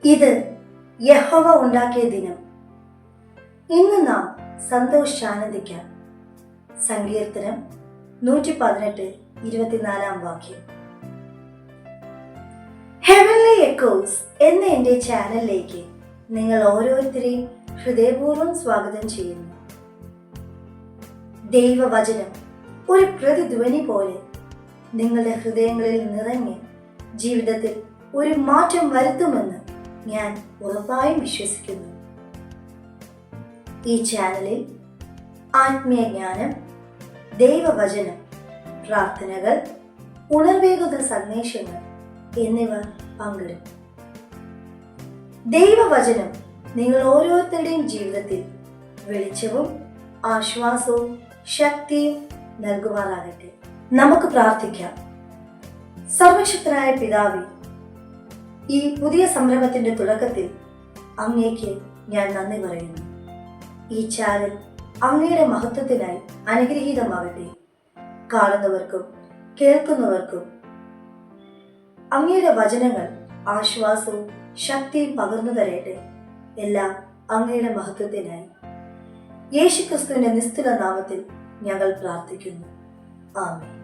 ഇത് യഹോവ ഉണ്ടാക്കിയ ദിനം. ഇന്ന് നാം സന്തോഷിച്ചാനന്ദിക്കാം. സങ്കീർത്തനം 118:24 ഹെവൻലി എക്കോസ് എന്ന എൻ്റെ ചാനലിലേക്ക് നിങ്ങൾ ഓരോരുത്തരെയും ഹൃദയപൂർവ്വം സ്വാഗതം ചെയ്യുന്നു. ദൈവവചനം ഒരു പ്രതിധ്വനി പോലെ നിങ്ങളുടെ ഹൃദയങ്ങളിൽ നിറഞ്ഞ് ജീവിതത്തിൽ ഒരു മാറ്റം വരുത്തുമെന്ന് ഞാൻ ഉറപ്പായും വിശ്വസിക്കുന്നു. ഈ ചാനലിൽ ആത്മീയ ജ്ഞാനം, ദൈവവചനം, പ്രാർത്ഥനകൾ, ഉണർവേകുന്ന സന്ദേശങ്ങൾ എന്നിവ പങ്കിടും. ദൈവവചനം നിങ്ങൾ ഓരോരുത്തരുടെയും ജീവിതത്തിൽ വെളിച്ചവും ആശ്വാസവും ശക്തിയും നൽകുമാറാകട്ടെ. നമുക്ക് പ്രാർത്ഥിക്കാം. സർവശക്തനായ പിതാവേ, ഈ പുതിയ സംരംഭത്തിന്റെ തുടക്കത്തിൽ അങ്ങേക്ക് ഞാൻ നന്ദി പറയുന്നു. ഈ ചാനൽ അങ്ങയുടെ മഹത്വത്തിനായി അനുഗ്രഹീതമാകട്ടെ. കാണുന്നവർക്കും കേൾക്കുന്നവർക്കും അങ്ങയുടെ വചനങ്ങൾ ആശ്വാസവും ശക്തിയും പകർന്നു തരട്ടെ. എല്ലാം അങ്ങയുടെ മഹത്വത്തിനായി യേശുക്രിസ്തുവിന്റെ നിസ്തുല നാമത്തിൽ ഞങ്ങൾ പ്രാർത്ഥിക്കുന്നു. ആമേൻ.